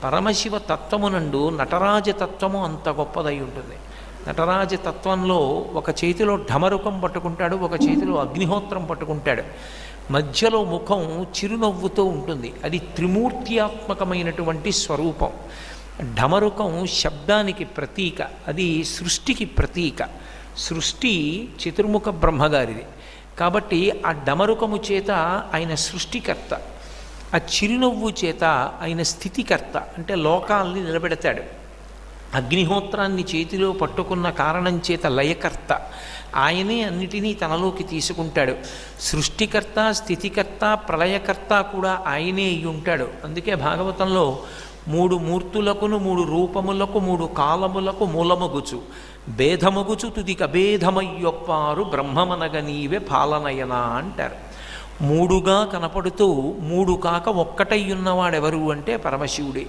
పరమశివ తత్వమునందు నటరాజతత్వము అంత గొప్పదై ఉంటుంది. నటరాజతత్వంలో ఒక చేతిలో ఢమరుకం పట్టుకుంటాడు, ఒక చేతిలో అగ్నిహోత్రం పట్టుకుంటాడు. మధ్యలో ముఖం చిరునవ్వుతో ఉంటుంది. అది త్రిమూర్త్యాత్మకమైనటువంటి స్వరూపం. ఢమరుకం శబ్దానికి ప్రతీక, అది సృష్టికి ప్రతీక. సృష్టి చతుర్ముఖ బ్రహ్మగారిది కాబట్టి ఆ డమరుకము చేత ఆయన సృష్టికర్త, ఆ చిరునవ్వు చేత ఆయన స్థితికర్త, అంటే లోకాల్ని నిలబెడతాడు. అగ్నిహోత్రాన్ని చేతిలో పట్టుకున్న కారణం చేత లయకర్త, ఆయనే అన్నిటినీ తనలోకి తీసుకుంటాడు. సృష్టికర్త, స్థితికర్త, ప్రళయకర్త కూడా ఆయనే అయి ఉంటాడు. అందుకే భాగవతంలో 3 మూర్తులకును 3 రూపములకు 3 కాలములకు మూలమగుచు భేదమగుచు తుదిక భేదమయ్యొప్పారు బ్రహ్మమనగ నీవే పాలనయనా అంటారు. 3గా కనపడుతూ 3 కాక ఒక్కటై ఉన్నవాడెవరు అంటే పరమశివుడే.